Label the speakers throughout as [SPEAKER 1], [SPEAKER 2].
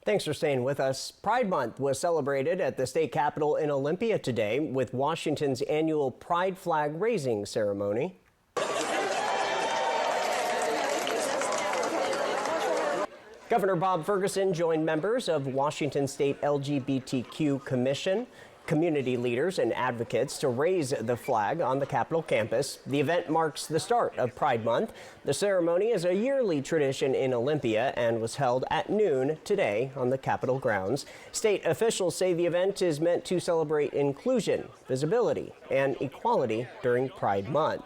[SPEAKER 1] Thanks for staying with us. Pride Month was celebrated at the state capitol in Olympia today with Washington's annual Pride flag raising ceremony. Governor Bob Ferguson joined members of Washington State LGBTQ Commission, community leaders and advocates to raise the flag on the Capitol campus. The event marks the start of Pride Month. The ceremony is a yearly tradition in Olympia and was held at noon today on the Capitol grounds. State officials say the event is meant to celebrate inclusion, visibility, and equality during Pride Month.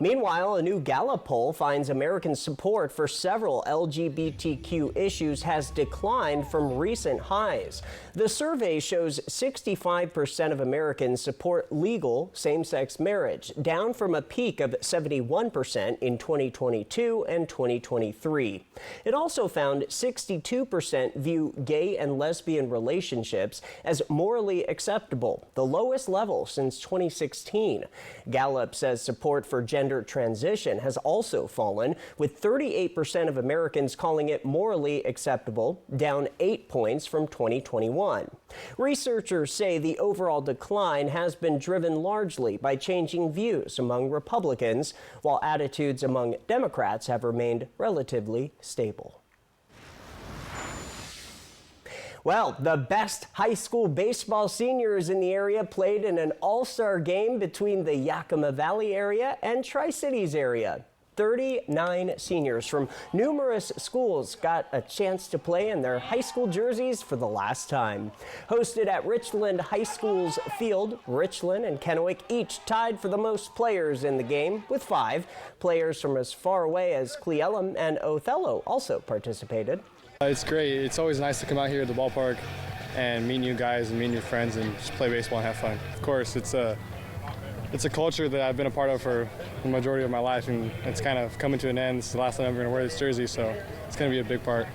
[SPEAKER 1] Meanwhile, a new Gallup poll finds American support for several LGBTQ issues has declined from recent highs. The survey shows 65% of Americans support legal same-sex marriage, down from a peak of 71% in 2022 and 2023. It also found 62% view gay and lesbian relationships as morally acceptable, the lowest level since 2016. Gallup says support for gender transition has also fallen, with 38% of Americans calling it morally acceptable, down 8 points from 2021. Researchers say the overall decline has been driven largely by changing views among Republicans, while attitudes among Democrats have remained relatively stable. Well, the best high school baseball seniors in the area played in an all-star game between the Yakima Valley area and Tri-Cities area. 39 seniors from numerous schools got a chance to play in their high school jerseys for the last time. Hosted at Richland High School's field, Richland and Kennewick each tied for the most players in the game with 5. Players from as far away as Cle Elum and Othello also participated.
[SPEAKER 2] It's great. It's always nice to come out here at the ballpark and meet new guys and meet new friends and just play baseball and have fun. Of course, it's a culture that I've been a part of for the majority of my life, and it's kind of coming to an end. It's the last time I'm going to wear this jersey, so it's going to be a big part.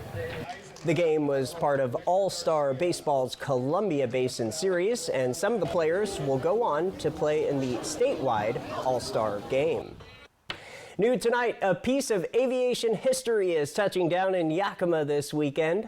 [SPEAKER 1] The game was part of All-Star Baseball's Columbia Basin Series, and some of the players will go on to play in the statewide All-Star Game. New tonight, a piece of aviation history is touching down in Yakima this weekend.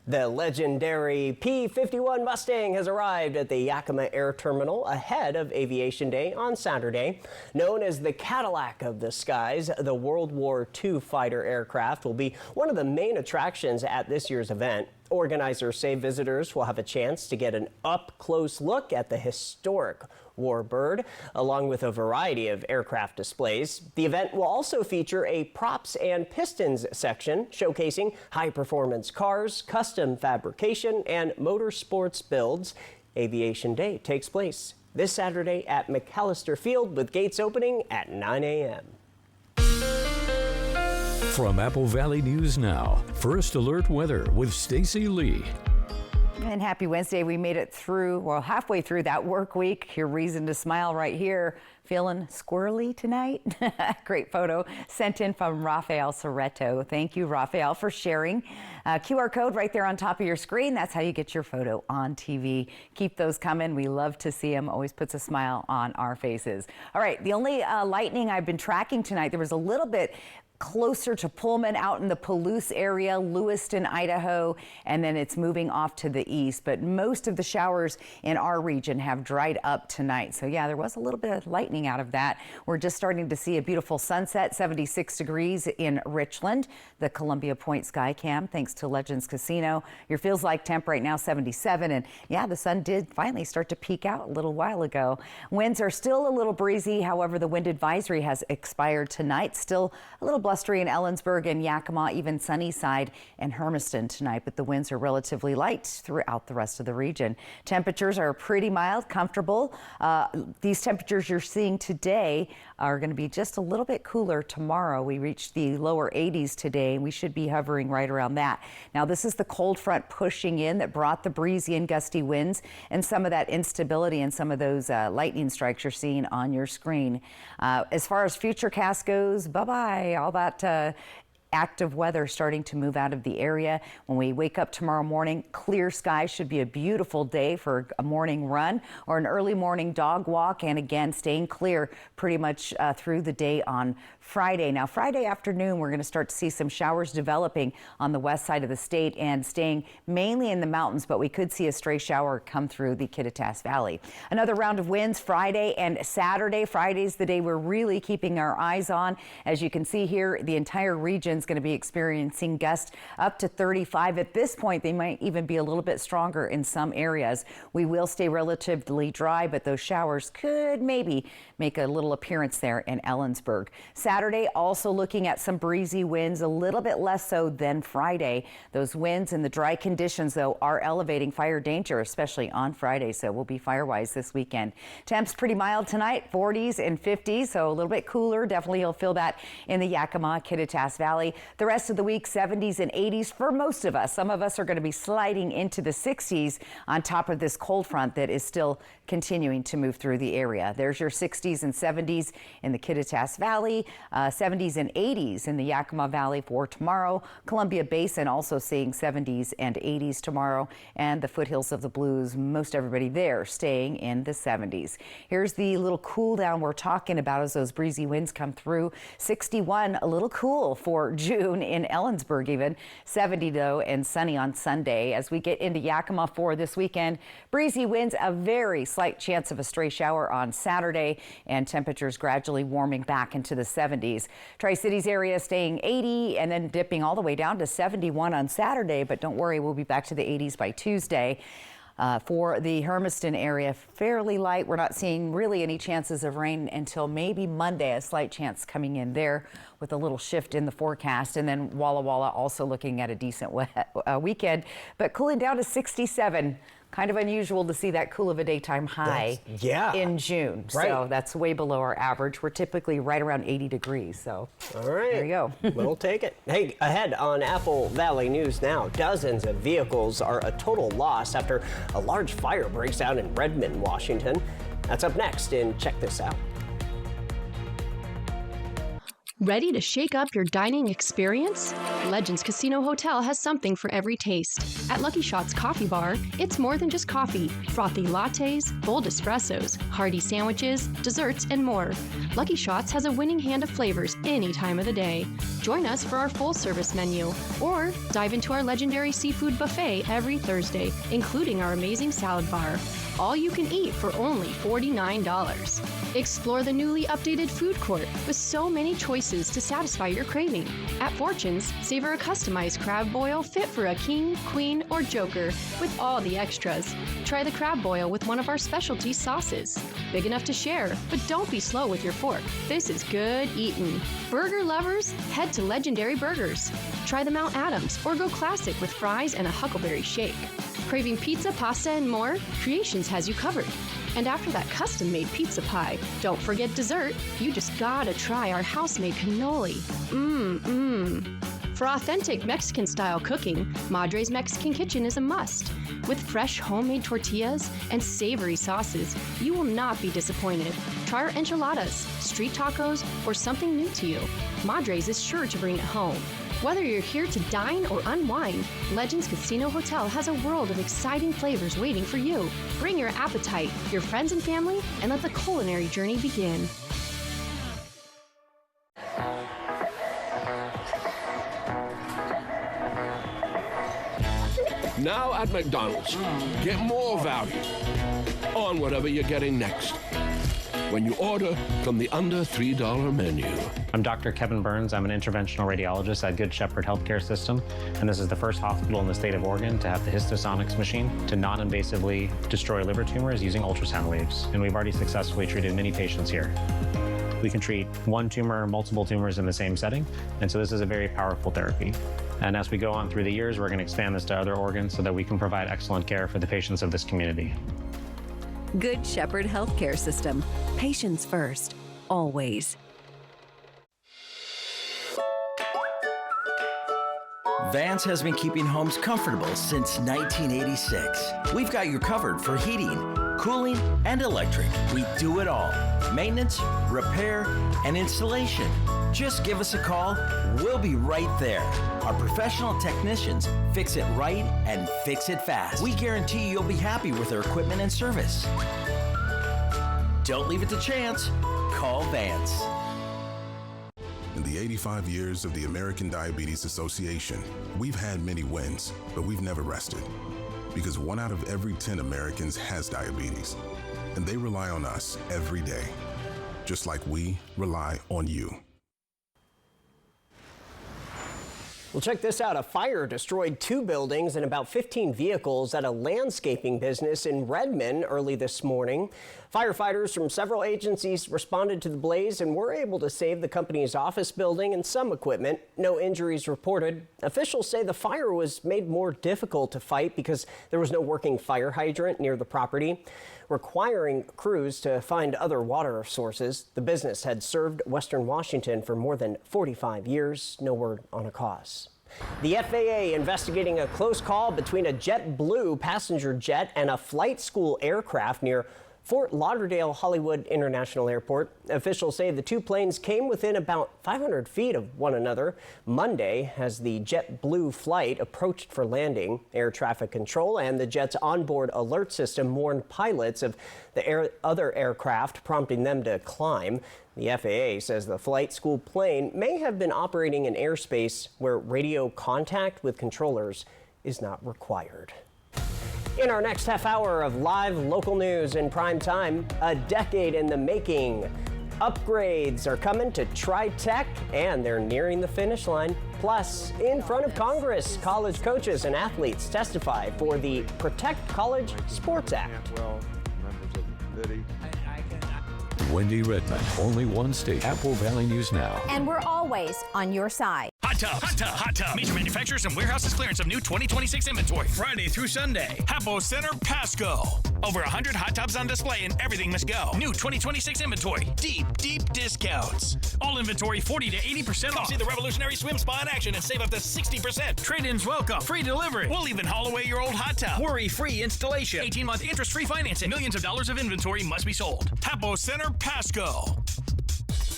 [SPEAKER 1] The legendary P-51 Mustang has arrived at the Yakima Air Terminal ahead of Aviation Day on Saturday. Known as the Cadillac of the skies, the World War II fighter aircraft will be one of the main attractions at this year's event. Organizers say visitors will have a chance to get an up-close look at the historic Warbird, along with a variety of aircraft displays. The event will also feature a props and pistons section showcasing high-performance cars, custom fabrication, and motorsports builds. Aviation Day takes place this Saturday at McAllister Field with gates opening at 9 a.m.
[SPEAKER 3] From Apple Valley News Now, First Alert Weather with Stacy Lee.
[SPEAKER 4] And happy Wednesday. We made it through, well, halfway through that work week. Your reason to smile right here. Feeling squirrely tonight? Great photo sent in from Rafael Soreto. Thank you, Rafael, for sharing. QR code right there on top of your screen. That's how you get your photo on TV. Keep those coming. We love to see them. Always puts a smile on our faces. All right, the only lightning I've been tracking tonight, there was a little bit closer to Pullman out in the Palouse area, Lewiston, Idaho, and then it's moving off to the east. But most of the showers in our region have dried up tonight. So yeah, there was a little bit of lightning out of that. We're just starting to see a beautiful sunset, 76 degrees in Richland, the Columbia Point Skycam, thanks to Legends Casino. Your feels like temp right now, 77. And yeah, the sun did finally start to peek out a little while ago. Winds are still a little breezy. However, the wind advisory has expired tonight. Still a little blustery in Ellensburg and Yakima, even Sunnyside and Hermiston tonight, but the winds are relatively light throughout the rest of the region. Temperatures are pretty mild, comfortable. These temperatures you're seeing today are going to be just a little bit cooler tomorrow. We reached the lower 80s today, and we should be hovering right around that. Now, this is the cold front pushing in that brought the breezy and gusty winds and some of that instability and some of those lightning strikes you're seeing on your screen. As far as futurecast goes, bye-bye. All that active weather starting to move out of the area. When we wake up tomorrow morning, clear skies, should be a beautiful day for a morning run or an early morning dog walk. And again, staying clear pretty much through the day on Friday. Now, Friday afternoon, we're going to start to see some showers developing on the west side of the state and staying mainly in the mountains, but we could see a stray shower come through the Kittitas Valley. Another round of winds Friday and Saturday. Friday's the day we're really keeping our eyes on. As you can see here, the entire region is going to be experiencing gusts up to 35. At this point, they might even be a little bit stronger in some areas. We will stay relatively dry, but those showers could maybe make a little appearance there in Ellensburg. Saturday, also looking at some breezy winds, a little bit less so than Friday. Those winds and the dry conditions, though, are elevating fire danger, especially on Friday, so we'll be fire-wise this weekend. Temps pretty mild tonight, 40s and 50s, so a little bit cooler. Definitely you'll feel that in the Yakima, Kittitas Valley. The rest of the week, 70s and 80s for most of us. Some of us are going to be sliding into the 60s on top of this cold front that is still continuing to move through the area. There's your 60s and 70s in the Kittitas Valley, 70s and 80s in the Yakima Valley for tomorrow. Columbia Basin also seeing 70s and 80s tomorrow, and the foothills of the Blues, most everybody there staying in the 70s. Here's the little cool down we're talking about as those breezy winds come through. 61, a little cool for June in Ellensburg even. 70 though, and sunny on Sunday. As we get into Yakima for this weekend, breezy winds, a very slight chance of a stray shower on Saturday, and temperatures gradually warming back into the 70s. Tri-Cities area staying 80 and then dipping all the way down to 71 on Saturday, but don't worry, we'll be back to the 80s by Tuesday. For the Hermiston area, fairly light. We're not seeing really any chances of rain until maybe Monday, a slight chance coming in there with a little shift in the forecast. And then Walla Walla also looking at a decent weekend, but cooling down to 67. Kind of unusual to see that cool of a daytime high in June.
[SPEAKER 1] Right.
[SPEAKER 4] So that's way below our average. We're typically right around 80 degrees. So
[SPEAKER 1] all right,
[SPEAKER 4] there you go.
[SPEAKER 1] We'll take it. Hey, ahead on Apple Valley News now, dozens of vehicles are a total loss after a large fire breaks out in Redmond, Washington. That's up next in Check This Out.
[SPEAKER 5] Ready to shake up your dining experience? Legends Casino Hotel has something for every taste. At Lucky Shots Coffee Bar, it's more than just coffee. Frothy lattes, bold espressos, hearty sandwiches, desserts, and more. Lucky Shots has a winning hand of flavors any time of the day. Join us for our full-service menu, or dive into our legendary seafood buffet every Thursday, including our amazing salad bar. All you can eat for only $49. Explore the newly updated food court with so many choices to satisfy your craving. At Fortune's, savor a customized crab boil fit for a king, queen, or joker with all the extras. Try the crab boil with one of our specialty sauces. Big enough to share, but don't be slow with your fork. This is good eating. Burger lovers, head to Legendary Burgers. Try the Mount Adams or go classic with fries and a Huckleberry shake. Craving pizza, pasta, and more? Creations has you covered. And after that custom-made pizza pie, don't forget dessert. You just gotta try our house-made cannoli. For authentic Mexican-style cooking, Madre's Mexican Kitchen is a must. With fresh homemade tortillas and savory sauces, you will not be disappointed. Try our enchiladas, street tacos, or something new to you. Madre's is sure to bring it home. Whether you're here to dine or unwind, Legends Casino Hotel has a world of exciting flavors waiting for you. Bring your appetite, your friends and family, and let the culinary journey begin.
[SPEAKER 6] Now at McDonald's, get more value on whatever you're getting next when you order from the under $3 menu.
[SPEAKER 7] I'm Dr. Kevin Burns. I'm an interventional radiologist at Good Shepherd Healthcare System, and this is the first hospital in the state of Oregon to have the Histosonics machine to non-invasively destroy liver tumors using ultrasound waves, and we've already successfully treated many patients here. We can treat one tumor, multiple tumors in the same setting, and so this is a very powerful therapy. And as we go on through the years, we're going to expand this to other organs so that we can provide excellent care for the patients of this community.
[SPEAKER 8] Good Shepherd Healthcare System. Patients first, always.
[SPEAKER 9] Vance has been keeping homes comfortable since 1986. We've got you covered for heating, cooling, and electric. We do it all. Maintenance, repair, and installation. Just give us a call. We'll be right there. Our professional technicians fix it right and fix it fast. We guarantee you'll be happy with our equipment and service. Don't leave it to chance. Call Vance.
[SPEAKER 10] In the 85 years of the American Diabetes Association, we've had many wins, but we've never rested. Because 1 out of every 10 Americans has diabetes, and they rely on us every day, just like we rely on you.
[SPEAKER 1] Well, check this out. A fire destroyed 2 buildings and about 15 vehicles at a landscaping business in Redmond early this morning. Firefighters from several agencies responded to the blaze and were able to save the company's office building and some equipment. No injuries reported. Officials say the fire was made more difficult to fight because there was no working fire hydrant near the property, requiring crews to find other water sources. The business had served Western Washington for more than 45 years. No word on a cause. The FAA investigating a close call between a JetBlue passenger jet and a flight school aircraft near Fort Lauderdale Hollywood International Airport. Officials say the 2 planes came within about 500 feet of one another Monday as the JetBlue flight approached for landing. Air traffic control and the jet's onboard alert system warned pilots of the other aircraft, prompting them to climb. The FAA says the flight school plane may have been operating in airspace where radio contact with controllers is not required. In our next half hour of live local news in prime time, a decade in the making. Upgrades are coming to Tri-Tech, and they're nearing the finish line. Plus, in front of Congress, college coaches and athletes testify for the Protect College Sports Act.
[SPEAKER 3] Wendy Redmond, only one station. Apple Valley News Now.
[SPEAKER 11] And we're always on your side.
[SPEAKER 12] Hot Tub, Hot Tub, Hot Tub. Major manufacturers and warehouses clearance of new 2026 inventory. Friday through Sunday. Hapo Center, Pasco. Over 100 hot tubs on display and everything must go. New 2026 inventory. Deep, deep discounts. All inventory 40 to 80% off. See the revolutionary swim spa in action and save up to 60%. Trade-ins welcome. Free delivery. We'll even haul away your old hot tub. Worry-free installation. 18-month interest-free financing. Millions of dollars of inventory must be sold. Hapo Center, Pasco.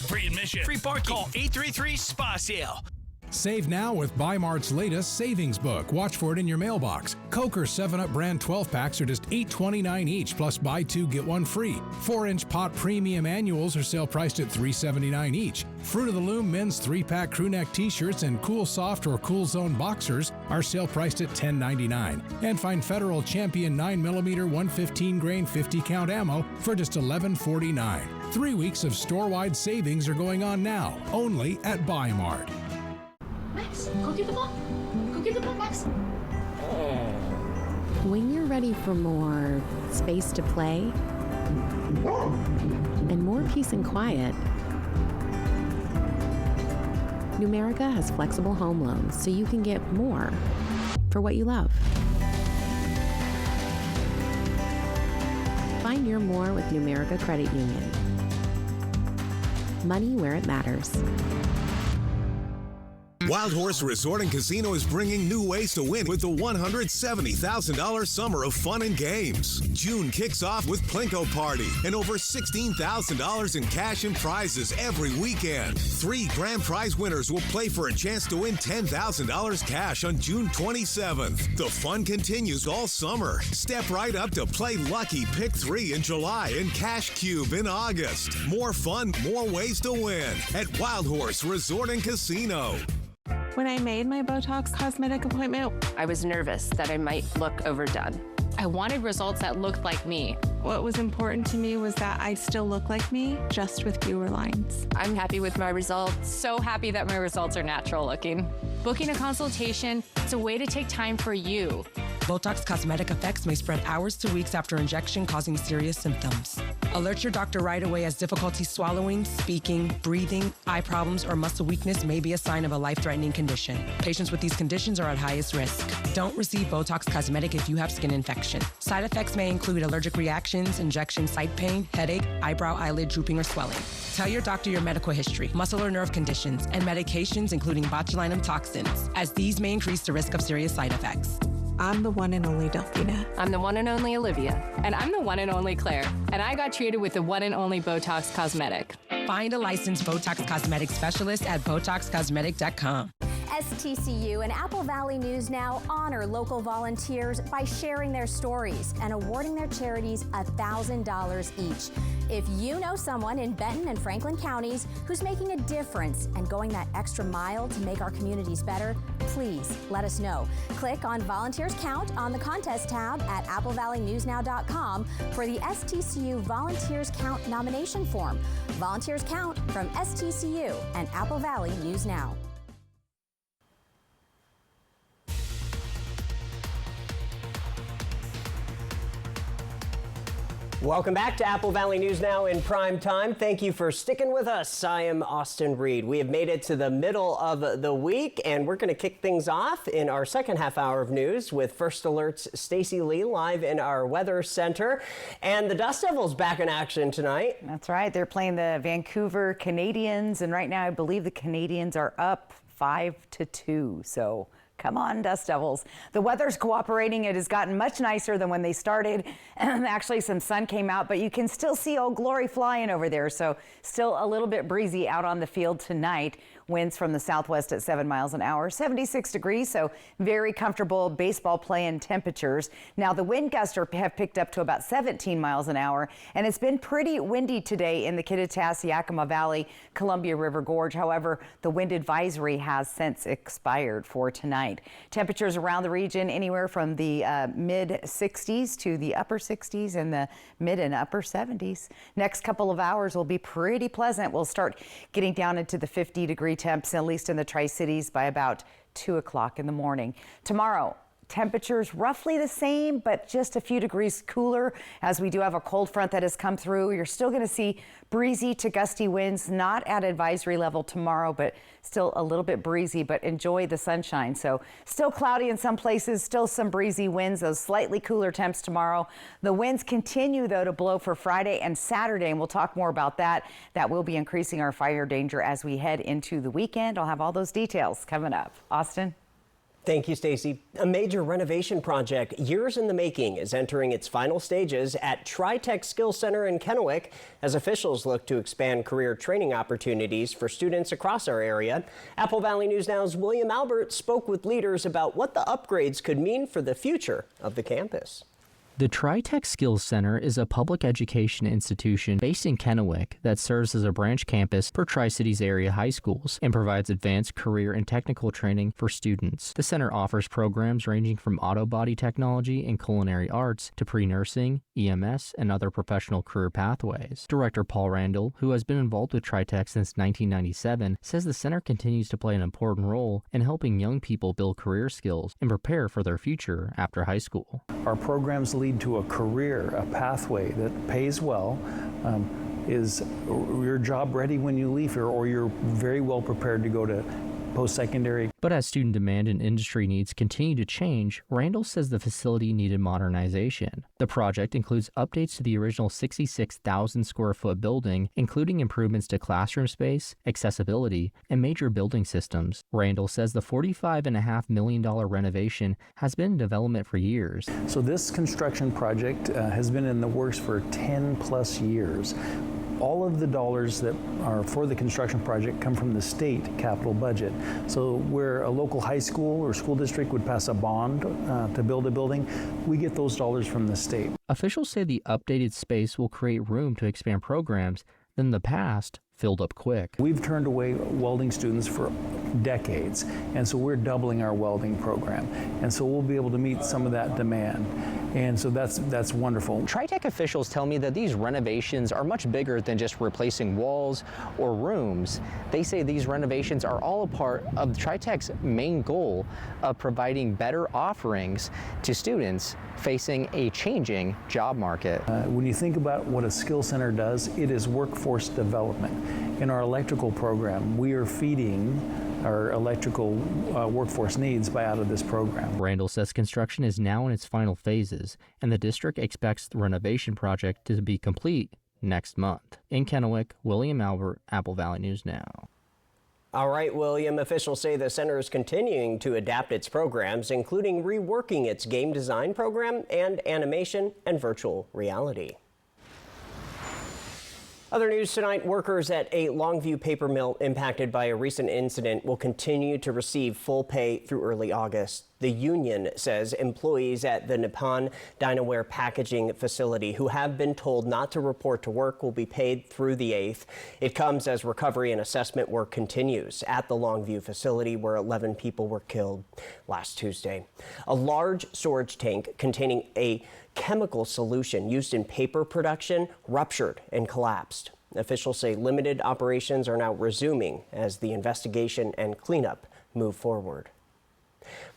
[SPEAKER 12] Free admission. Free parking. Call 833-SPA-SALE.
[SPEAKER 13] Save now with Bi-Mart's latest savings book. Watch for it in your mailbox. Coke or 7-Up brand 12-packs are just $8.29 each, plus buy 2, get 1 free. 4-inch pot premium annuals are sale priced at $3.79 each. Fruit of the Loom men's 3-pack crew neck t-shirts and Cool Soft or Cool Zone boxers are sale priced at $10.99. And find Federal Champion 9mm 115 grain 50 count ammo for just $11.49. 3 weeks of store-wide savings are going on now, only at Bi-Mart.
[SPEAKER 14] Max, go get the ball. Go get the ball, Max.
[SPEAKER 15] When you're ready for more space to play and more peace and quiet, Numerica has flexible home loans so you can get more for what you love. Find your more with Numerica Credit Union. Money where it matters.
[SPEAKER 16] Wild Horse Resort and Casino is bringing new ways to win with the $170,000 Summer of Fun and Games. June kicks off with Plinko Party and over $16,000 in cash and prizes every weekend. 3 grand prize winners will play for a chance to win $10,000 cash on June 27th. The fun continues all summer. Step right up to Play Lucky Pick 3 in July and Cash Cube in August. More fun, more ways to win at Wild Horse Resort and Casino.
[SPEAKER 17] When I made my Botox cosmetic appointment,
[SPEAKER 18] I was nervous that I might look overdone.
[SPEAKER 19] I wanted results that looked like me.
[SPEAKER 17] What was important to me was that I still look like me, just with fewer lines.
[SPEAKER 18] I'm happy with my results.
[SPEAKER 19] So happy that my results are natural looking. Booking a consultation, it's a way to take time for you.
[SPEAKER 20] Botox cosmetic effects may spread hours to weeks after injection, causing serious symptoms. Alert your doctor right away, as difficulty swallowing, speaking, breathing, eye problems, or muscle weakness may be a sign of a life-threatening condition. Patients with these conditions are at highest risk. Don't receive Botox cosmetic if you have skin infection. Side effects may include allergic reactions, injection site pain, headache, eyebrow, eyelid drooping, or swelling. Tell your doctor your medical history, muscle or nerve conditions, and medications including botulinum toxins, as these may increase the risk of serious side effects.
[SPEAKER 17] I'm the one and only Delphina.
[SPEAKER 18] I'm the one and only Olivia.
[SPEAKER 19] And I'm the one and only Claire. And I got treated with the one and only Botox Cosmetic.
[SPEAKER 20] Find a licensed Botox Cosmetic specialist at BotoxCosmetic.com.
[SPEAKER 11] STCU and Apple Valley News Now honor local volunteers by sharing their stories and awarding their charities $1,000 each. If you know someone in Benton and Franklin counties who's making a difference and going that extra mile to make our communities better, please let us know. Click on Volunteers Count on the contest tab at applevalleynewsnow.com for the STCU Volunteers Count nomination form. Volunteers Count from STCU and Apple Valley News Now.
[SPEAKER 1] Welcome back to Apple Valley News Now in prime time. Thank you for sticking with us. I am Austin Reed. We have made it to the middle of the week, and we're going to kick things off in our second half hour of news with First Alert's Stacy Lee live in our weather center. And the Dust Devils back in action tonight.
[SPEAKER 4] That's right. They're playing the Vancouver Canadians, and right now I believe the Canadians are up 5-2. So come on, Dust Devils. The weather's cooperating. It has gotten much nicer than when they started. Actually, some sun came out, but you can still see Old Glory flying over there. So still a little bit breezy out on the field tonight. Winds from the southwest at 7 miles an hour, 76 degrees, so very comfortable baseball playing temperatures. Now, the wind gusts have picked up to about 17 miles an hour, and it's been pretty windy today in the Kittitas, Yakima Valley, Columbia River Gorge. However, the wind advisory has since expired for tonight. Temperatures around the region anywhere from the mid 60s to the upper 60s and the mid and upper 70s. Next couple of hours will be pretty pleasant. We'll start getting down into the 50-degree temps, at least in the Tri-Cities, by about 2 o'clock in the morning. Tomorrow, temperatures roughly the same, but just a few degrees cooler as we do have a cold front that has come through. You're still going to see breezy to gusty winds, not at advisory level tomorrow, but still a little bit breezy, but enjoy the sunshine. So still cloudy in some places, still some breezy winds, those slightly cooler temps tomorrow. The winds continue, though, to blow for Friday and Saturday, and we'll talk more about that. That will be increasing our fire danger as we head into the weekend. I'll have all those details coming up. Austin?
[SPEAKER 1] Thank you, Stacy. A major renovation project, years in the making, is entering its final stages at TriTech Skills Center in Kennewick as officials look to expand career training opportunities for students across our area. Apple Valley News Now's William Albert spoke with leaders about what the upgrades could mean for the future of the campus.
[SPEAKER 21] The TriTech Skills Center is a public education institution based in Kennewick that serves as a branch campus for Tri-Cities area high schools and provides advanced career and technical training for students. The center offers programs ranging from auto body technology and culinary arts to pre-nursing, EMS, and other professional career pathways. Director Paul Randall, who has been involved with TriTech since 1997, says the center continues to play an important role in helping young people build career skills and prepare for their future after high school.
[SPEAKER 22] Our programs lead to a career, a pathway that pays well, is your job ready when you leave here, or you're very well prepared to go to post-secondary.
[SPEAKER 21] But as student demand and industry needs continue to change, Randall says the facility needed modernization. The project includes updates to the original 66,000 square foot building, including improvements to classroom space, accessibility, and major building systems. Randall says the $45.5 million renovation has been in development for years.
[SPEAKER 22] So this construction project has been in the works for 10 plus years. All of the dollars that are for the construction project come from the state capital budget. So where a local high school or school district would pass a bond to build a building, we get those dollars from the state.
[SPEAKER 21] Officials say the updated space will create room to expand programs that in the past filled up quick.
[SPEAKER 22] We've turned away welding students for decades, and so we're doubling our welding program. And so we'll be able to meet some of that demand. And so that's wonderful.
[SPEAKER 21] TriTech officials tell me that these renovations are much bigger than just replacing walls or rooms. They say these renovations are all a part of TriTech's main goal of providing better offerings to students facing a changing job market.
[SPEAKER 22] When you think about what a skill center does, it is workforce development. In our electrical program, we are feeding our electrical workforce needs by out of this program.
[SPEAKER 21] Randall says construction is now in its final phases, and the district expects the renovation project to be complete next month. In Kennewick, William Albert, Apple Valley News Now.
[SPEAKER 1] All right, William. Officials say the center is continuing to adapt its programs, including reworking its game design program and animation and virtual reality. Other news tonight, workers at a Longview paper mill impacted by a recent incident will continue to receive full pay through early August. The union says employees at the Nippon Dinaware packaging facility who have been told not to report to work will be paid through the 8th. It comes as recovery and assessment work continues at the Longview facility where 11 people were killed last Tuesday. A large storage tank containing a chemical solution used in paper production ruptured and collapsed. Officials say limited operations are now resuming as the investigation and cleanup move forward.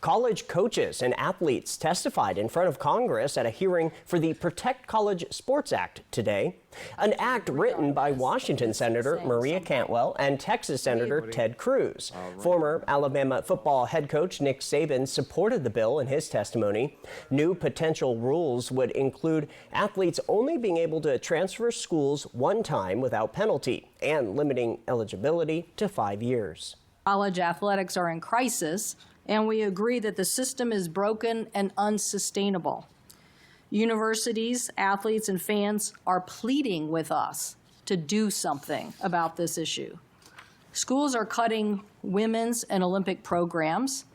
[SPEAKER 1] College coaches and athletes testified in front of Congress at a hearing for the Protect College Sports Act today, an act written by Washington Senator Maria Cantwell and Texas Senator Ted Cruz. Former Alabama football head coach Nick Saban supported the bill in his testimony. New potential rules would include athletes only being able to transfer schools one time without penalty and limiting eligibility to 5 years.
[SPEAKER 2] College athletics are in crisis, and we agree that the system is broken and unsustainable. Universities, athletes, and fans are pleading with us to do something about this issue. Schools are cutting women's and Olympic programs,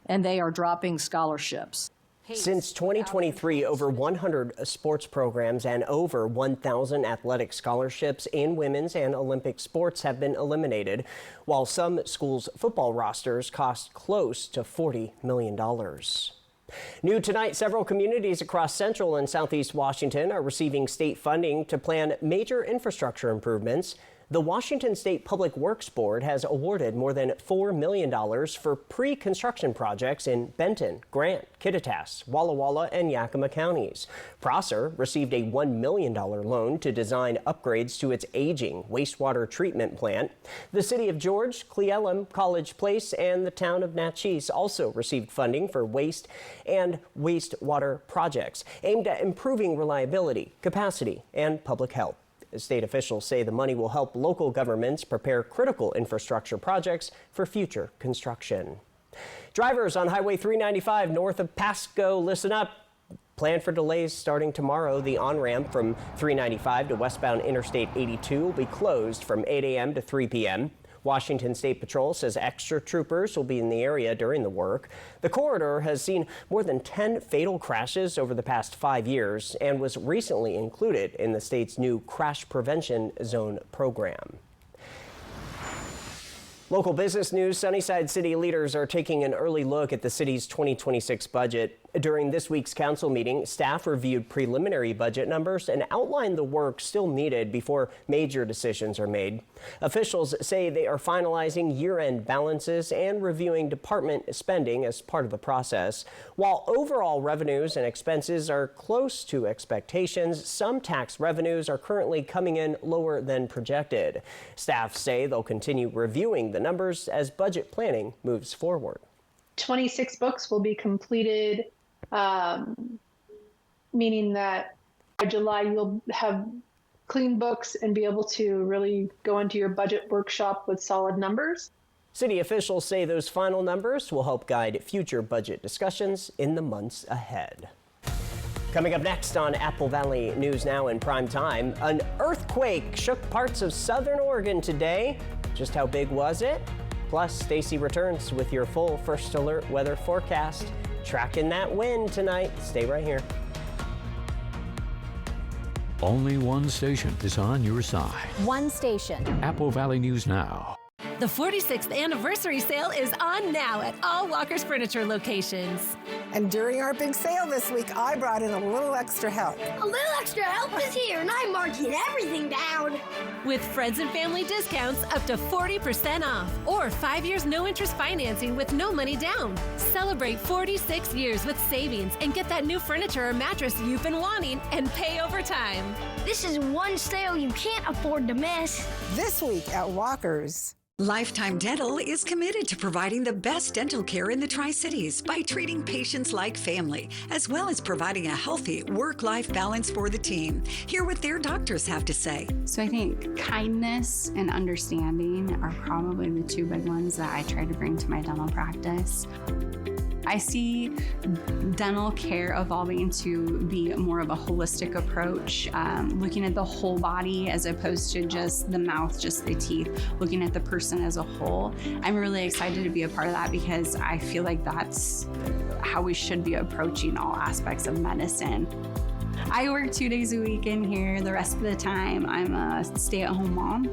[SPEAKER 2] and they are dropping scholarships.
[SPEAKER 1] Since 2023, over 100 sports programs and over 1,000 athletic scholarships in women's and Olympic sports have been eliminated, while some schools' football rosters cost close to $40 million. New tonight, several communities across central and southeast Washington are receiving state funding to plan major infrastructure improvements. The Washington State Public Works Board has awarded more than $4 million for pre-construction projects in Benton, Grant, Kittitas, Walla Walla, and Yakima counties. Prosser received a $1 million loan to design upgrades to its aging wastewater treatment plant. The city of George, Cle Elum, College Place, and the town of Natchez also received funding for waste and wastewater projects aimed at improving reliability, capacity, and public health. State officials say the money will help local governments prepare critical infrastructure projects for future construction. Drivers on Highway 395 north of Pasco, listen up. Plan for delays starting tomorrow. The on-ramp from 395 to westbound Interstate 82 will be closed from 8 a.m. to 3 p.m. Washington State Patrol says extra troopers will be in the area during the work. The corridor has seen more than 10 fatal crashes over the past 5 years and was recently included in the state's new Crash Prevention Zone program. Local business news, Sunnyside city leaders are taking an early look at the city's 2026 budget. During this week's council meeting, staff reviewed preliminary budget numbers and outlined the work still needed before major decisions are made. Officials say they are finalizing year-end balances and reviewing department spending as part of the process. While overall revenues and expenses are close to expectations, some tax revenues are currently coming in lower than projected. Staff say they'll continue reviewing the numbers as budget planning moves forward.
[SPEAKER 5] 26 books will be completed, meaning that by July you'll have clean books and be able to really go into your budget workshop with solid numbers.
[SPEAKER 1] City officials say those final numbers will help guide future budget discussions in the months ahead. Coming up next on Apple Valley News Now in prime time, an earthquake shook parts of southern Oregon today. Just how big was it? Plus, Stacy returns with your full First Alert weather forecast. Tracking that wind tonight. Stay right here.
[SPEAKER 3] Only one station is on your side.
[SPEAKER 11] One station.
[SPEAKER 3] Apple Valley News Now.
[SPEAKER 23] The 46th anniversary sale is on now at all Walker's Furniture locations.
[SPEAKER 24] And during our big sale this week, I brought in a little extra help.
[SPEAKER 14] A little extra help is here, and I'm marking everything down.
[SPEAKER 23] With friends and family discounts up to 40% off, or 5 years no-interest financing with no money down. Celebrate 46 years with savings and get that new furniture or mattress you've been wanting and pay over time.
[SPEAKER 14] This is one sale you can't afford to miss.
[SPEAKER 24] This week at Walker's.
[SPEAKER 6] Lifetime Dental is committed to providing the best dental care in the Tri-Cities by treating patients like family, as well as providing a healthy work-life balance for the team. Hear what their doctors have to say.
[SPEAKER 7] So I think kindness and understanding are probably the two big ones that I try to bring to my dental practice. I see dental care evolving to be more of a holistic approach, looking at the whole body as opposed to just the mouth, just the teeth, looking at the person as a whole. I'm really excited to be a part of that because I feel like that's how we should be approaching all aspects of medicine. I work 2 days a week in here. The rest of the time, I'm a stay-at-home mom.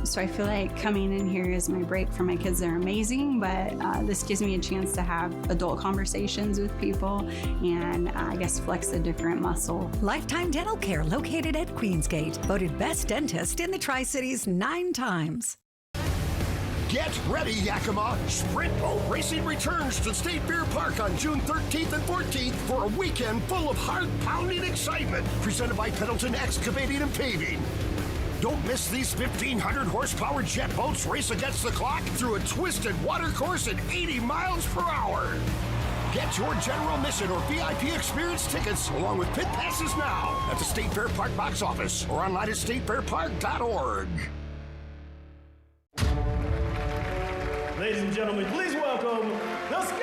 [SPEAKER 7] So I feel like coming in here is my break for my kids. They're amazing, but this gives me a chance to have adult conversations with people and I guess flex a different muscle.
[SPEAKER 6] Lifetime Dental Care, located at Queensgate, voted best dentist in the Tri-Cities 9 times.
[SPEAKER 8] Get ready, Yakima! Sprint Boat Racing returns to State Fair Park on June 13th and 14th for a weekend full of heart-pounding excitement, presented by Pendleton Excavating and Paving. Don't miss these 1,500 horsepower jet boats race against the clock through a twisted water course at 80 miles per hour. Get your general admission or VIP experience tickets along with pit passes now at the State Fair Park box office or online at statefairpark.org.
[SPEAKER 9] Ladies and gentlemen, please welcome the Scott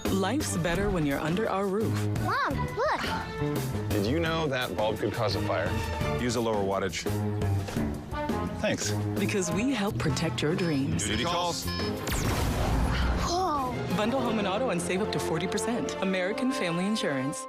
[SPEAKER 9] Brothers!
[SPEAKER 25] Life's better when you're under our roof.
[SPEAKER 26] Mom, look!
[SPEAKER 27] Did you know that bulb could cause a fire? Use a lower wattage. Thanks.
[SPEAKER 25] Because we help protect your dreams.
[SPEAKER 27] Duty calls.
[SPEAKER 26] Whoa!
[SPEAKER 25] Bundle home and auto and save up to 40%. American Family Insurance.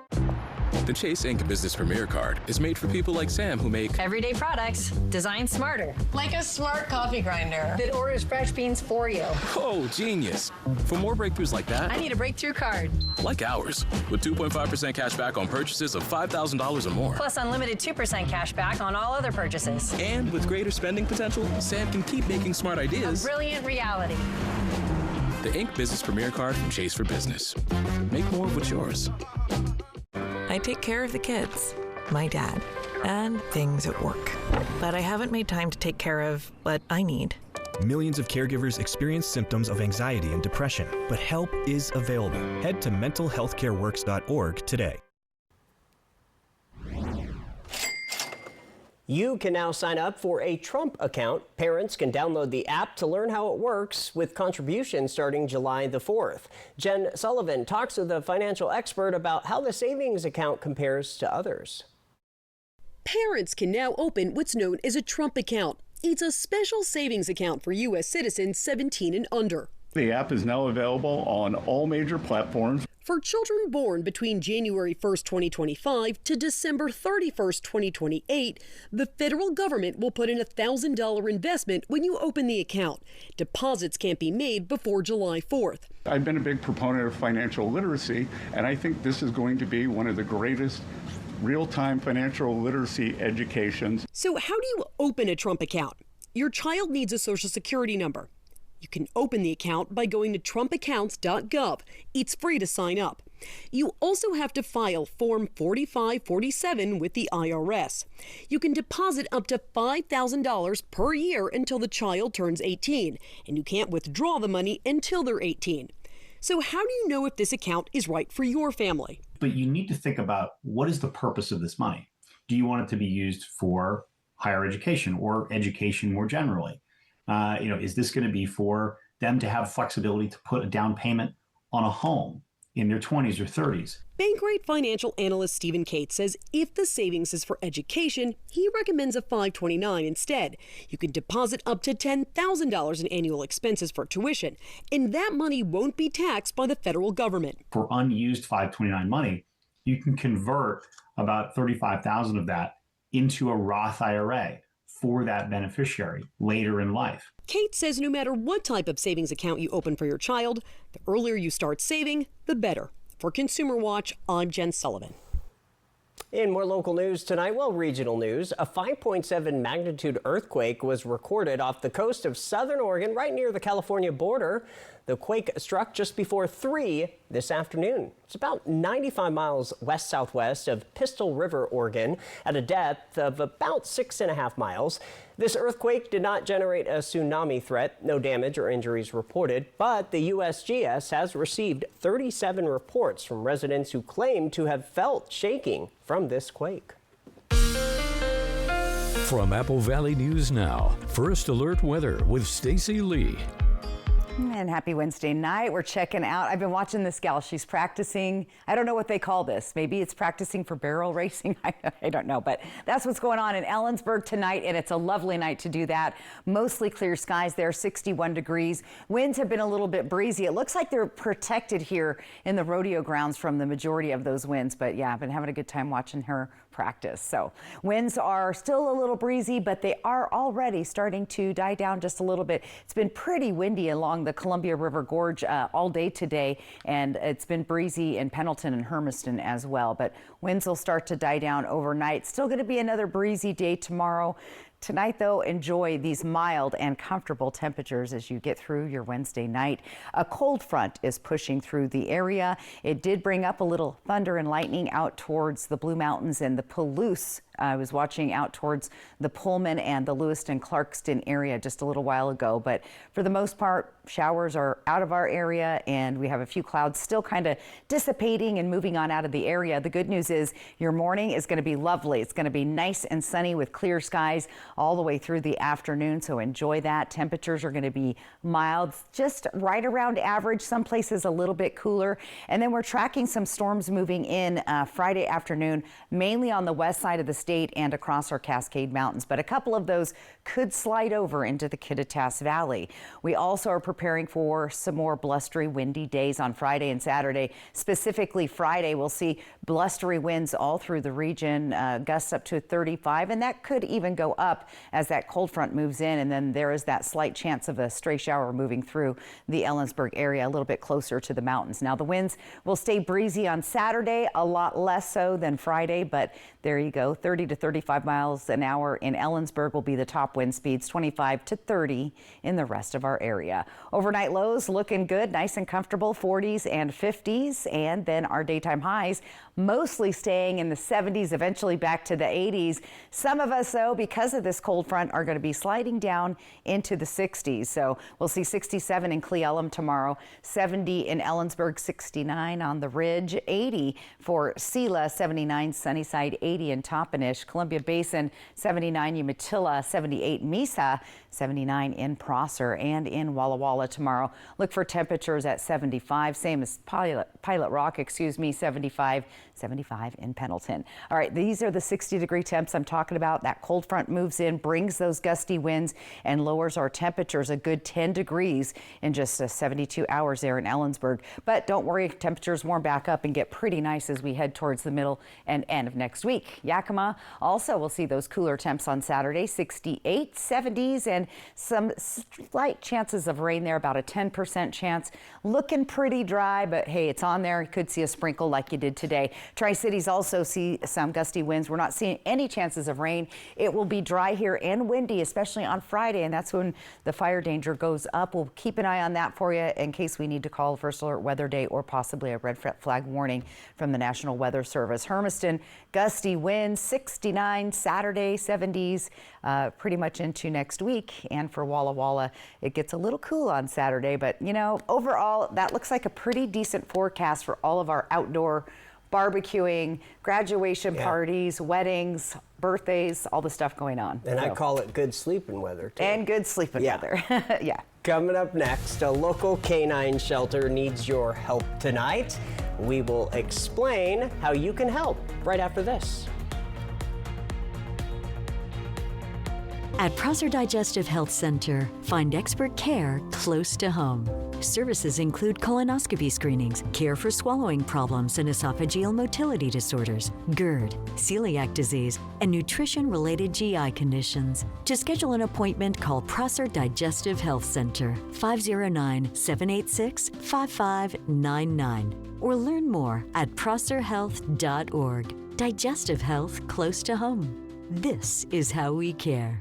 [SPEAKER 28] The Chase Ink Business Premier Card is made for people like Sam who make
[SPEAKER 29] everyday products designed smarter. Like a smart coffee grinder that orders fresh beans for you.
[SPEAKER 28] Oh, genius. For more breakthroughs like that,
[SPEAKER 29] I need a breakthrough card.
[SPEAKER 28] Like ours, with 2.5% cash back on purchases of $5,000 or more.
[SPEAKER 29] Plus unlimited 2% cash back on all other purchases.
[SPEAKER 28] And with greater spending potential, Sam can keep making smart ideas
[SPEAKER 29] a brilliant reality.
[SPEAKER 28] The Ink Business Premier Card from Chase for Business. Make more of what's yours.
[SPEAKER 30] I take care of the kids, my dad, and things at work. But I haven't made time to take care of what I need.
[SPEAKER 31] Millions of caregivers experience symptoms of anxiety and depression, but help is available. Head to mentalhealthcareworks.org today.
[SPEAKER 1] You can now sign up for a Trump account. Parents can download the app to learn how it works, with contributions starting July the 4th. Jen Sullivan talks with a financial expert about how the savings account compares to others.
[SPEAKER 32] Parents can now open what's known as a Trump account. It's a special savings account for U.S. citizens 17 and under.
[SPEAKER 33] The app is now available on all major platforms.
[SPEAKER 32] For children born between January 1st, 2025 to December 31st, 2028, the federal government will put in a $1,000 investment when you open the account. Deposits can't be made before July 4th.
[SPEAKER 33] I've been a big proponent of financial literacy, and I think this is going to be one of the greatest real-time financial literacy educations.
[SPEAKER 32] So how do you open a Trump account? Your child needs a Social Security number. You can open the account by going to trumpaccounts.gov. It's free to sign up. You also have to file Form 4547 with the IRS. You can deposit up to $5,000 per year until the child turns 18, and you can't withdraw the money until they're 18. So how do you know if this account is right for your family?
[SPEAKER 34] But you need to think about, what is the purpose of this money? Do you want it to be used for higher education or education more generally? Is this going to be for them to have flexibility to put a down payment on a home in their 20s or 30s?
[SPEAKER 32] Bankrate financial analyst Stephen Cates says if the savings is for education, he recommends a 529 instead. You can deposit up to $10,000 in annual expenses for tuition, and that money won't be taxed by the federal government.
[SPEAKER 34] For unused 529 money, you can convert about $35,000 of that into a Roth IRA for that beneficiary later in life.
[SPEAKER 32] Kate says no matter what type of savings account you open for your child, the earlier you start saving, the better. For Consumer Watch, I'm Jen Sullivan.
[SPEAKER 1] In more local news tonight, regional news, a 5.7 magnitude earthquake was recorded off the coast of southern Oregon, right near the California border. The The quake struck just before 3 this afternoon. It's about 95 miles west-southwest of Pistol River, Oregon, at a depth of about 6.5 miles. This earthquake did not generate a tsunami threat. No damage or injuries reported, but the USGS has received 37 reports from residents who claim to have felt shaking from this quake.
[SPEAKER 3] From Apple Valley News Now, First Alert Weather with Stacy Lee.
[SPEAKER 2] And happy Wednesday night. We're checking out. I've been watching this gal. She's practicing. I don't know what they call this. Maybe it's practicing for barrel racing. I don't know, but that's what's going on in Ellensburg tonight, and it's a lovely night to do that. Mostly clear skies there, 61 degrees. Winds have been a little bit breezy. It looks like they're protected here in the rodeo grounds from the majority of those winds, but yeah, I've been having a good time watching her practice. So winds are still a little breezy, but they are already starting to die down just a little bit. It's been pretty windy along the Columbia River Gorge all day today, and it's been breezy in Pendleton and Hermiston as well, but winds will start to die down overnight. Still going to be another breezy day tomorrow. Tonight, though, enjoy these mild and comfortable temperatures as you get through your Wednesday night. A cold front is pushing through the area. It did bring up a little thunder and lightning out towards the Blue Mountains and the Palouse. I was watching out towards the Pullman and the Lewiston-Clarkston area just a little while ago, but for the most part, showers are out of our area, and we have a few clouds still kind of dissipating and moving on out of the area. The good news is your morning is going to be lovely. It's going to be nice and sunny with clear skies all the way through the afternoon, so enjoy that. Temperatures are going to be mild, just right around average, some places a little bit cooler. And then we're tracking some storms moving in Friday afternoon, mainly on the west side of the state and across our Cascade Mountains, but a couple of those could slide over into the Kittitas Valley. We also are preparing for some more blustery, windy days on Friday and Saturday. Specifically Friday, we'll see blustery winds all through the region, gusts up to 35, and that could even go up as that cold front moves in, and then there is that slight chance of a stray shower moving through the Ellensburg area a little bit closer to the mountains. Now the winds will stay breezy on Saturday, a lot less so than Friday, but there you go. 30 to 35 miles an hour in Ellensburg will be the top wind speeds, 25 to 30 in the rest of our area. Overnight lows looking good, nice and comfortable, 40s and 50s, and then our daytime highs mostly staying in the 70s, eventually back to the 80s. Some of us, though, because of this cold front, are going to be sliding down into the 60s. So we'll see 67 in Cle Elum tomorrow, 70 in Ellensburg, 69 on the Ridge, 80 for Sela, 79 Sunnyside, 80 in Toppenish, Columbia Basin, 79 Umatilla, 78 Mesa, 79 in Prosser, and in Walla Walla tomorrow. Look for temperatures at 75, same as Pilot Rock, 75 in Pendleton. All right, these are the 60-degree temps I'm talking about. That cold front moves in, brings those gusty winds, and lowers our temperatures a good 10 degrees in just 72 hours there in Ellensburg. But don't worry, temperatures warm back up and get pretty nice as we head towards the middle and end of next week. Yakima also will see those cooler temps on Saturday, 68, 70s, and some slight chances of rain there, about a 10% chance. Looking pretty dry, but hey, it's on there. You could see a sprinkle like you did today. Tri-Cities also see some gusty winds. We're not seeing any chances of rain. It will be dry here and windy, especially on Friday, and that's when the fire danger goes up. We'll keep an eye on that for you in case we need to call a first alert weather day or possibly a red flag warning from the National Weather Service. Hermiston, gusty winds, 69 Saturday, 70s, pretty much into next week. And for Walla Walla, it gets a little cool on Saturday, but you know, overall, that looks like a pretty decent forecast for all of our outdoor barbecuing, graduation parties, weddings, birthdays, all the stuff going on.
[SPEAKER 1] And I call it good sleeping weather, too.
[SPEAKER 2] And good sleeping weather. Yeah.
[SPEAKER 1] Coming up next, a local canine shelter needs your help tonight. We will explain how you can help right after this.
[SPEAKER 4] At Prosser Digestive Health Center, find expert care close to home. Services include colonoscopy screenings, care for swallowing problems and esophageal motility disorders, GERD, celiac disease, and nutrition-related GI conditions. To schedule an appointment, call Prosser Digestive Health Center, 509-786-5599, or learn more at prosserhealth.org. Digestive health close to home. This is how we care.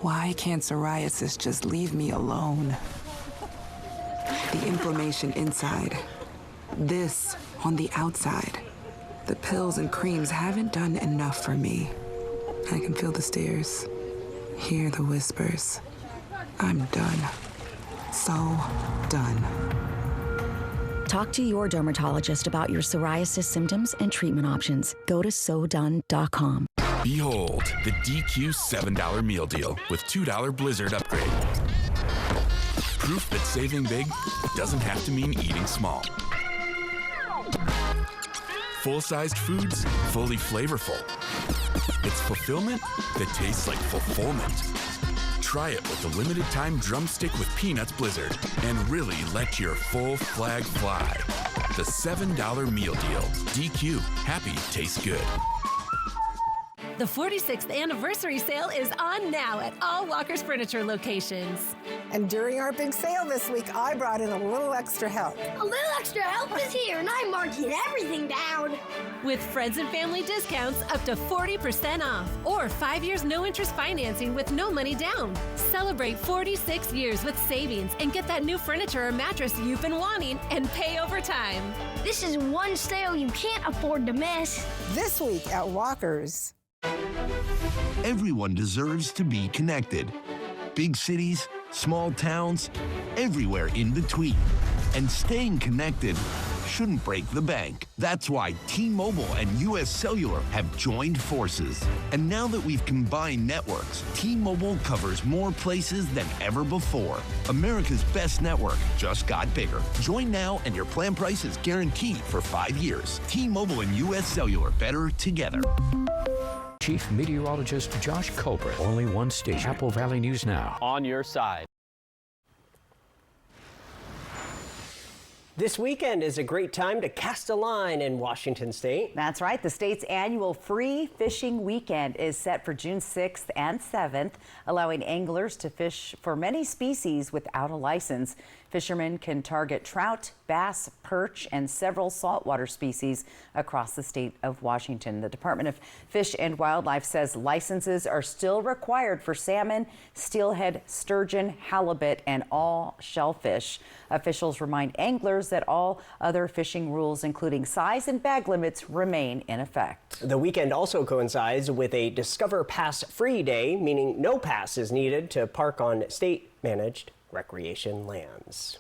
[SPEAKER 5] Why can't psoriasis just leave me alone? The inflammation inside, this on the outside. The pills and creams haven't done enough for me. I can feel the stares, hear the whispers. I'm done. So done.
[SPEAKER 10] Talk to your dermatologist about your psoriasis symptoms and treatment options. Go to SoDone.com.
[SPEAKER 28] Behold, the DQ $7 meal deal with $2 Blizzard upgrade. Proof that saving big doesn't have to mean eating small. Full-sized foods, fully flavorful. It's fulfillment that tastes like fulfillment. Try it with the limited time drumstick with peanuts Blizzard and really let your full flag fly. The $7 meal deal. DQ, happy tastes good.
[SPEAKER 23] The 46th anniversary sale is on now at all Walker's Furniture locations.
[SPEAKER 24] And during our big sale this week, I brought in a little extra help.
[SPEAKER 14] A little extra help is here, and I'm marking everything down.
[SPEAKER 23] With friends and family discounts up to 40% off, or 5 years no interest financing with no money down. Celebrate 46 years with savings and get that new furniture or mattress you've been wanting and pay over time.
[SPEAKER 14] This is one sale you can't afford to miss.
[SPEAKER 24] This week at Walker's.
[SPEAKER 11] Everyone deserves to be connected. Big cities, small towns, everywhere in between. And staying connected shouldn't break the bank. That's why T-Mobile and US Cellular have joined forces. And now that we've combined networks, T-Mobile covers more places than ever before. America's best network just got bigger. Join now and your plan price is guaranteed for 5 years. T-Mobile and US Cellular, better together.
[SPEAKER 3] Chief Meteorologist Josh Culbreth. Only one station. Apple Valley News Now.
[SPEAKER 12] On your side.
[SPEAKER 1] This weekend is a great time to cast a line in Washington State.
[SPEAKER 2] That's right. The state's annual free fishing weekend is set for June 6th and 7th, allowing anglers to fish for many species without a license. Fishermen can target trout, bass, perch, and several saltwater species across the state of Washington. The Department of Fish and Wildlife says licenses are still required for salmon, steelhead, sturgeon, halibut, and all shellfish. Officials remind anglers that all other fishing rules, including size and bag limits, remain in effect.
[SPEAKER 1] The weekend also coincides with a Discover Pass free day, meaning no pass is needed to park on state-managed recreation lands.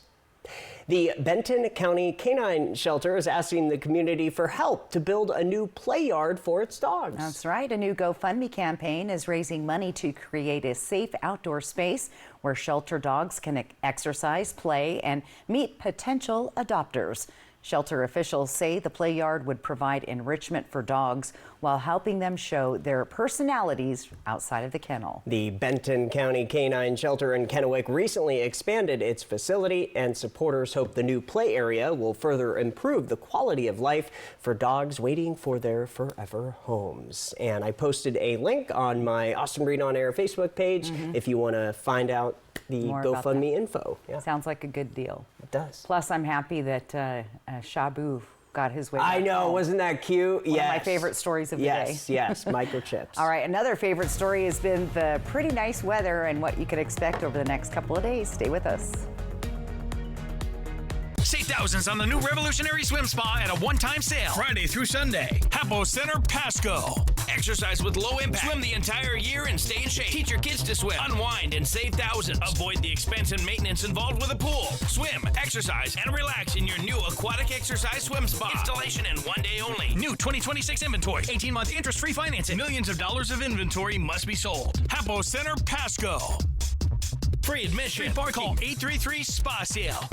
[SPEAKER 1] The Benton County Canine Shelter is asking the community for help to build a new play yard for its dogs.
[SPEAKER 2] That's right. A new GoFundMe campaign is raising money to create a safe outdoor space where shelter dogs can exercise, play, and meet potential adopters. Shelter officials say the play yard would provide enrichment for dogs while helping them show their personalities outside of the kennel.
[SPEAKER 1] The Benton County Canine Shelter in Kennewick recently expanded its facility, and supporters hope the new play area will further improve the quality of life for dogs waiting for their forever homes. And I posted a link on my Austin Reed On Air Facebook page if you want to find out the GoFundMe info. Yeah.
[SPEAKER 2] Sounds like a good deal.
[SPEAKER 1] It does.
[SPEAKER 2] Plus, I'm happy that Shabu got his way.
[SPEAKER 1] I know, wasn't that cute?
[SPEAKER 2] One of my favorite stories of the day.
[SPEAKER 1] Yes, microchips.
[SPEAKER 2] All right, another favorite story has been the pretty nice weather and what you could expect over the next couple of days. Stay with us.
[SPEAKER 13] Save thousands on the new revolutionary swim spa at a one-time sale. Friday through Sunday. Hapo Center Pasco. Exercise with low impact. Swim the entire year and stay in shape. Teach your kids to swim. Unwind and save thousands. Avoid the expense and maintenance involved with a pool. Swim, exercise, and relax in your new aquatic exercise swim spa. Installation in 1 day only. New 2026 inventory. 18-month interest-free financing. Millions of dollars of inventory must be sold. Hapo Center Pasco. Free admission. Free parking. Call 833-SPA-SALE.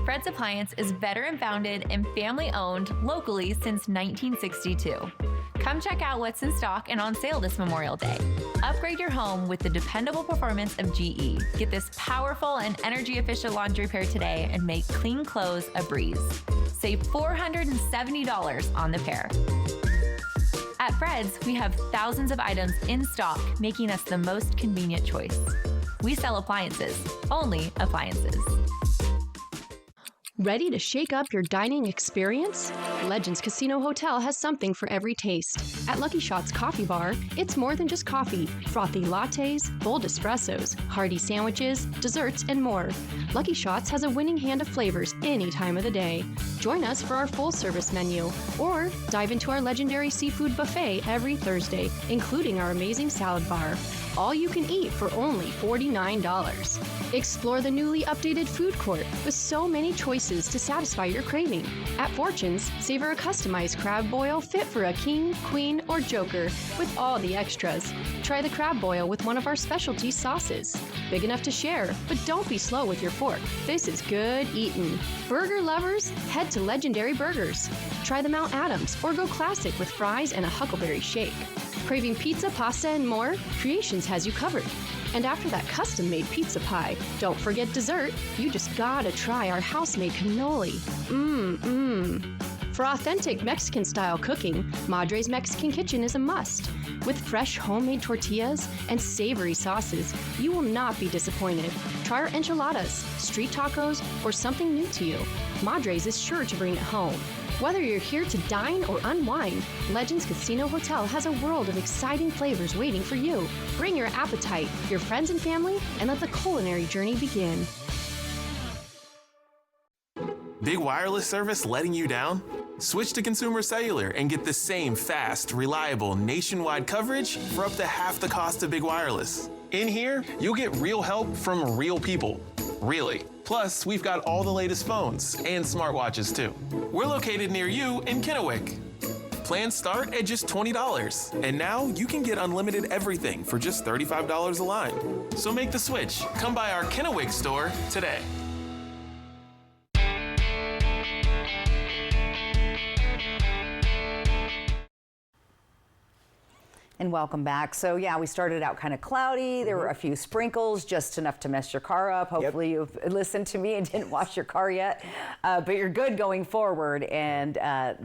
[SPEAKER 15] Fred's Appliance is veteran-founded and family-owned locally since 1962.
[SPEAKER 6] Come check out what's in stock and on sale this Memorial Day. Upgrade your home with the dependable performance of GE. Get this powerful and energy-efficient laundry pair today and make clean clothes a breeze. Save $470 on the pair. At Fred's, we have thousands of items in stock, making us the most convenient choice. We sell appliances, only appliances.
[SPEAKER 14] Ready to shake up your dining experience? Legends Casino Hotel has something for every taste. At Lucky Shot's Coffee Bar, it's more than just coffee. Frothy lattes, bold espressos, hearty sandwiches, desserts, and more. Lucky Shots has a winning hand of flavors any time of the day. Join us for our full-service menu, or dive into our legendary seafood buffet every Thursday, including our amazing salad bar. All you can eat for only $49. Explore the newly updated food court with so many choices to satisfy your craving. At Fortune's, savor a customized crab boil fit for a king, queen, or joker with all the extras. Try the crab boil with one of our specialty sauces. Big enough to share, but don't be slow with your fork. This is good eating. Burger lovers, head to Legendary Burgers. Try the Mount Adams or go classic with fries and a Huckleberry shake. Craving pizza, pasta, and more? Creations has you covered. And after that custom-made pizza pie, don't forget dessert. You just gotta try our house-made cannoli. For authentic Mexican-style cooking, Madre's Mexican Kitchen is a must. With fresh homemade tortillas and savory sauces, you will not be disappointed. Try our enchiladas, street tacos, or something new to you. Madre's is sure to bring it home. Whether you're here to dine or unwind, Legends Casino Hotel has a world of exciting flavors waiting for you. Bring your appetite, your friends and family, and let the culinary journey begin.
[SPEAKER 7] Big wireless service letting you down? Switch to Consumer Cellular and get the same fast, reliable, nationwide coverage for up to half the cost of Big Wireless. In here, you'll get real help from real people. Really. Plus, we've got all the latest phones and smartwatches too. We're located near you in Kennewick. Plans start at just $20. And now you can get unlimited everything for just $35 a line. So make the switch. Come by our Kennewick store today.
[SPEAKER 2] And welcome back. So yeah, we started out kind of cloudy. There were a few sprinkles, just enough to mess your car up. Hopefully you've listened to me and didn't wash your car yet, but you're good going forward. And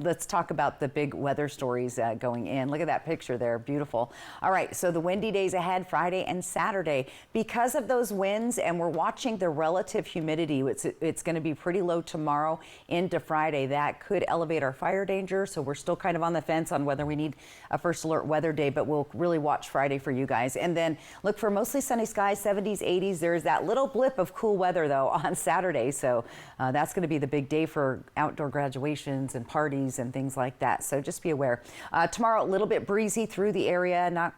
[SPEAKER 2] let's talk about the big weather stories going in. Look at that picture there, beautiful. All right, so the windy days ahead, Friday and Saturday. Because of those winds, and we're watching the relative humidity, it's going to be pretty low tomorrow into Friday. That could elevate our fire danger. So we're still kind of on the fence on whether we need a first alert weather day, but we'll really watch Friday for you guys. And then look for mostly sunny skies, 70s, 80s. There's that little blip of cool weather, though, on Saturday. So that's going to be the big day for outdoor graduations and parties and things like that. So just be aware. Tomorrow, a little bit breezy through the area, not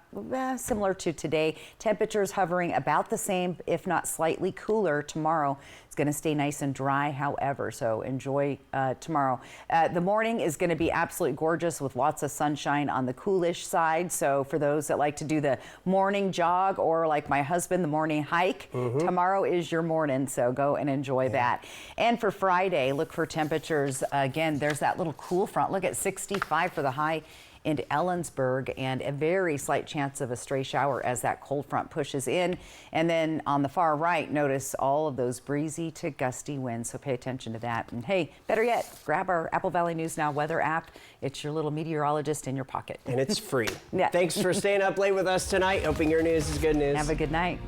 [SPEAKER 2] similar to today. Temperatures hovering about the same, if not slightly cooler tomorrow. It's going to stay nice and dry, however, so enjoy tomorrow. The morning is going to be absolutely gorgeous with lots of sunshine on the coolish side. So for those that like to do the morning jog or like my husband, the morning hike, tomorrow is your morning. So go and enjoy that. And for Friday, look for temperatures. Again, there's that little cool front. Look at 65 for the high into Ellensburg, and a very slight chance of a stray shower as that cold front pushes in. And then on the far right, notice all of those breezy to gusty winds, so pay attention to that. And hey, better yet, grab our Apple Valley News Now weather app. It's your little meteorologist in your pocket.
[SPEAKER 1] And it's free.
[SPEAKER 2] Yeah.
[SPEAKER 1] Thanks for staying up late with us tonight. Hoping your news is good news.
[SPEAKER 2] Have a good night.